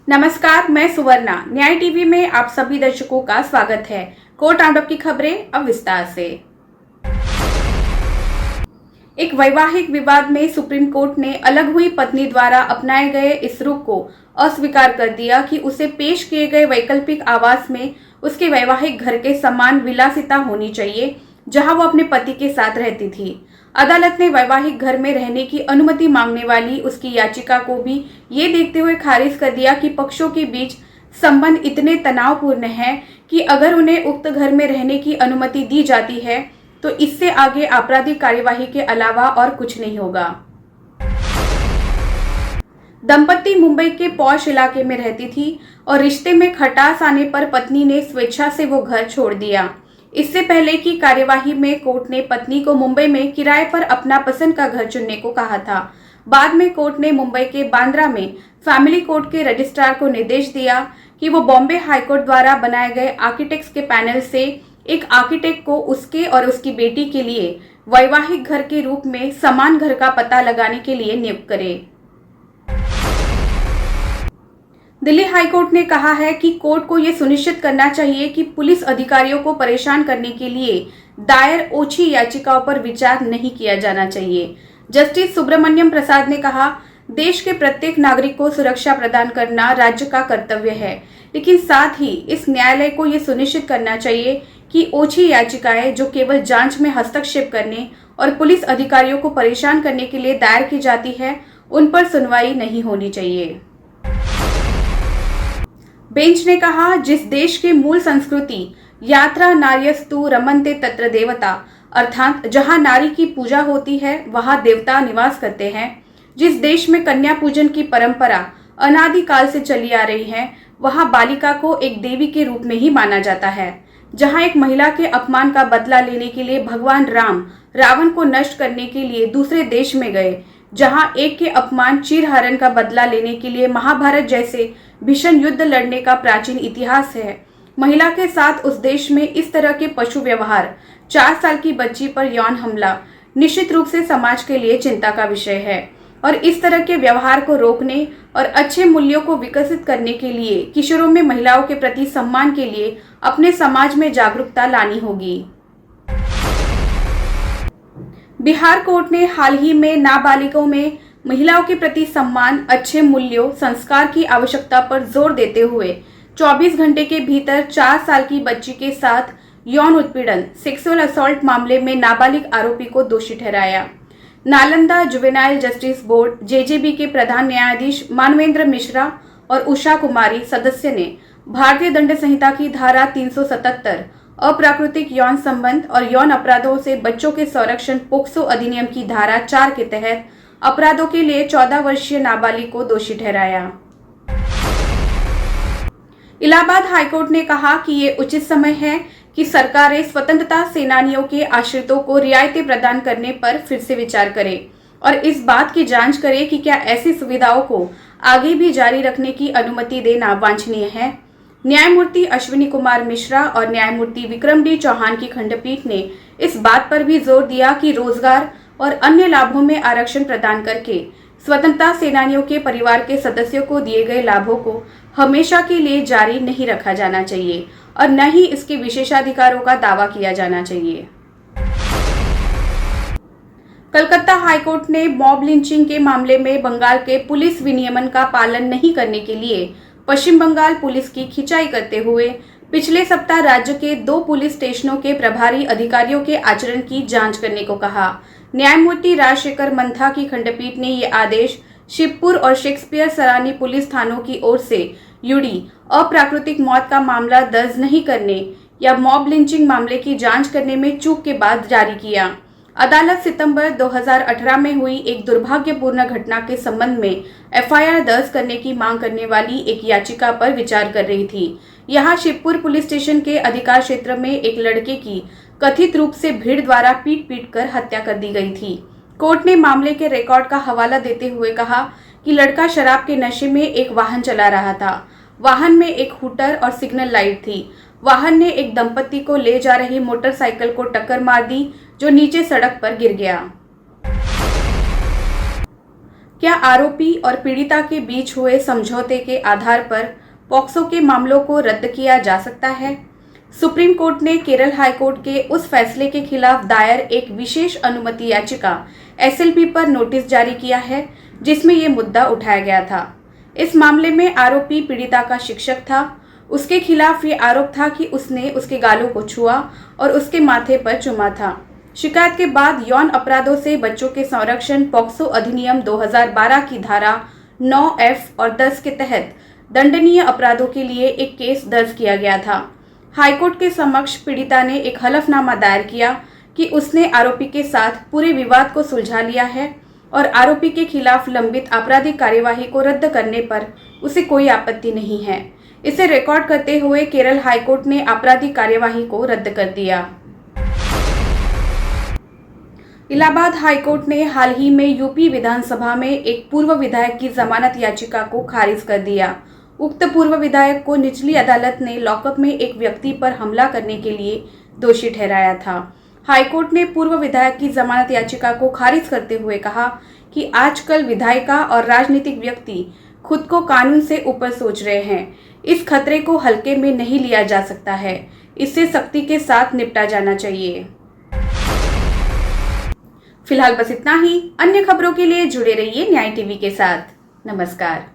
नमस्कार, मैं सुवर्णा। न्याय टीवी में आप सभी दर्शकों का स्वागत है। कोर्ट राउंडअप की खबरें अब विस्तार से। एक वैवाहिक विवाद में सुप्रीम कोर्ट ने अलग हुई पत्नी द्वारा अपनाए गए इस रुख को अस्वीकार कर दिया कि उसे पेश किए गए वैकल्पिक आवास में उसके वैवाहिक घर के समान विलासिता होनी चाहिए जहां वो अपने पति के साथ रहती थी। अदालत ने वैवाहिक घर में रहने की अनुमति मांगने वाली उसकी याचिका को भी ये देखते हुए खारिज कर दिया कि पक्षों के बीच संबंध इतने तनावपूर्ण हैं कि अगर उन्हें उक्त घर में रहने की अनुमति दी जाती है तो इससे आगे आपराधिक कार्यवाही के अलावा और कुछ नहीं होगा। दंपत्ति मुंबई के पॉश इलाके में रहती थी और रिश्ते में खटास आने पर पत्नी ने स्वेच्छा से वो घर छोड़ दिया। इससे पहले की कार्यवाही में कोर्ट ने पत्नी को मुंबई में किराए पर अपना पसंद का घर चुनने को कहा था। बाद में कोर्ट ने मुंबई के बांद्रा में फैमिली कोर्ट के रजिस्ट्रार को निर्देश दिया कि वो बॉम्बे हाईकोर्ट द्वारा बनाए गए आर्किटेक्ट्स के पैनल से एक आर्किटेक्ट को उसके और उसकी बेटी के लिए वैवाहिक घर के रूप में समान घर का पता लगाने के लिए नियुक्त करे। दिल्ली हाईकोर्ट ने कहा है कि कोर्ट को यह सुनिश्चित करना चाहिए कि पुलिस अधिकारियों को परेशान करने के लिए दायर ओछी याचिकाओं पर विचार नहीं किया जाना चाहिए। जस्टिस सुब्रमण्यम प्रसाद ने कहा, देश के प्रत्येक नागरिक को सुरक्षा प्रदान करना राज्य का कर्तव्य है, लेकिन साथ ही इस न्यायालय को यह सुनिश्चित करना चाहिए कि ओछी याचिकाएं जो केवल जांच में हस्तक्षेप करने और पुलिस अधिकारियों को परेशान करने के लिए दायर की जाती है, उन पर सुनवाई नहीं होनी चाहिए। बेंच ने कहा, जिस देश के मूल संस्कृति यात्रा नार्यस्तु रमन्ते तत्र देवता अर्थात जहां नारी की पूजा होती है वहां देवता निवास करते हैं, जिस देश में कन्या पूजन की परंपरा अनादिकाल से चली आ रही है वहां बालिका को एक देवी के रूप में ही माना जाता है, जहां एक महिला के अपमान का बदला लेने के लिए भगवान राम रावण को नष्ट करने के लिए दूसरे देश में गए, जहां एक के अपमान चीरहरण का बदला लेने के लिए महाभारत जैसे भीषण युद्ध लड़ने का प्राचीन इतिहास है। महिला के साथ उस देश में इस तरह के पशु व्यवहार, 4 साल की बच्ची पर यौन हमला निश्चित रूप से समाज के लिए चिंता का विषय है और इस तरह के व्यवहार को रोकने और अच्छे मूल्यों को विकसित करने के लिए किशोरों में महिलाओं के प्रति सम्मान के लिए अपने समाज में जागरूकता लानी होगी। बिहार कोर्ट ने हाल ही में नाबालिगों में महिलाओं के प्रति सम्मान, अच्छे मूल्यों, संस्कार की आवश्यकता पर जोर देते हुए 24 घंटे के भीतर 4 साल की बच्ची के साथ यौन उत्पीड़न सेक्सुअल असॉल्ट मामले में नाबालिग आरोपी को दोषी ठहराया। Nalanda juvenile justice board JJB के प्रधान न्यायाधीश मानवेंद्र मिश्रा और उषा कुमारी सदस्य ने भारतीय दंड संहिता की धारा 377 अप्राकृतिक यौन संबंध और यौन अपराधों से बच्चों के संरक्षण पोक्सो अधिनियम की धारा 4 के तहत अपराधों के लिए 14 वर्षीय नाबालिग को दोषी ठहराया। इलाहाबाद हाईकोर्ट ने कहा कि ये उचित समय है कि सरकारें स्वतंत्रता सेनानियों के आश्रितों को रियायतें प्रदान करने पर फिर से विचार करें और इस बात की जांच करें कि क्या ऐसी सुविधाओं को आगे भी जारी रखने की अनुमति देना वांछनीय है। न्यायमूर्ति अश्विनी कुमार मिश्रा और न्यायमूर्ति विक्रम डी चौहान की खंडपीठ ने इस बात पर भी जोर दिया कि रोजगार और अन्य लाभों में आरक्षण प्रदान करके स्वतंत्रता सेनानियों के परिवार के सदस्यों को दिए गए लाभों को हमेशा के लिए जारी नहीं रखा जाना चाहिए और न ही इसके विशेषाधिकारों का दावा किया जाना चाहिए। कलकत्ता हाईकोर्ट ने मॉब लिंचिंग के मामले में बंगाल के पुलिस विनियमन का पालन नहीं करने के लिए पश्चिम बंगाल पुलिस की खिंचाई करते हुए पिछले सप्ताह राज्य के 2 पुलिस स्टेशनों के प्रभारी अधिकारियों के आचरण की जांच करने को कहा। न्यायमूर्ति राजशेखर मंथा की खंडपीठ ने ये आदेश शिवपुर और शेक्सपियर सरानी पुलिस थानों की ओर से युड़ी अप्राकृतिक मौत का मामला दर्ज नहीं करने या मॉब लिंचिंग मामले की जांच करने में चूक के बाद जारी किया। अदालत सितंबर 2018 में हुई एक दुर्भाग्यपूर्ण घटना के संबंध में एफआईआर दर्ज करने की मांग करने वाली एक याचिका पर विचार कर रही थी। यहां शिवपुर पुलिस स्टेशन के अधिकार क्षेत्र में एक लड़के की कथित रूप से भीड़ द्वारा पीट कर हत्या कर दी गई थी। कोर्ट ने मामले के रिकॉर्ड का हवाला देते हुए कहा कि लड़का शराब के नशे में एक वाहन चला रहा था। वाहन में एक हूटर और सिग्नल लाइट थी। वाहन ने एक दंपति को ले जा रही मोटरसाइकिल को टक्कर मार दी जो नीचे सड़क पर गिर गया। क्या आरोपी और पीड़िता के बीच हुए समझौते के आधार पर पॉक्सो के मामलों को रद्द किया जा सकता है? सुप्रीम कोर्ट ने केरल हाईकोर्ट के उस फैसले के खिलाफ दायर एक विशेष अनुमति याचिका एसएलपी पर नोटिस जारी किया है, जिसमें ये मुद्दा उठाया गया था। इस मामले में आरोपी पीड़िता का शिक्षक था। उसके खिलाफ ये आरोप था कि उसने उसके गालों को छुआ और उसके माथे पर चुमा था। शिकायत के बाद यौन अपराधों से बच्चों के संरक्षण पॉक्सो अधिनियम 2012 की धारा 9F और 10 के तहत दंडनीय अपराधों के लिए एक केस दर्ज किया गया था। हाईकोर्ट के समक्ष पीड़िता ने एक हलफनामा दायर किया कि उसने आरोपी के साथ पूरे विवाद को सुलझा लिया है और आरोपी के खिलाफ लंबित आपराधिक कार्यवाही को रद्द करने पर उसे कोई आपत्ति नहीं है। इसे रिकॉर्ड करते हुए केरल हाईकोर्ट ने आपराधिक कार्यवाही को रद्द कर दिया। इलाहाबाद हाईकोर्ट ने हाल ही में यूपी विधानसभा में एक पूर्व विधायक की जमानत याचिका को खारिज कर दिया। उक्त पूर्व विधायक को निचली अदालत ने लॉकअप में एक व्यक्ति पर हमला करने के लिए दोषी ठहराया था। हाईकोर्ट ने पूर्व विधायक की जमानत याचिका को खारिज करते हुए कहा कि आजकल विधायिका और राजनीतिक व्यक्ति खुद को कानून से ऊपर सोच रहे हैं। इस खतरे को हल्के में नहीं लिया जा सकता है। इससे सख्ती के साथ निपटा जाना चाहिए। फिलहाल बस इतना ही। अन्य खबरों के लिए जुड़े रहिए न्याय टीवी के साथ। नमस्कार।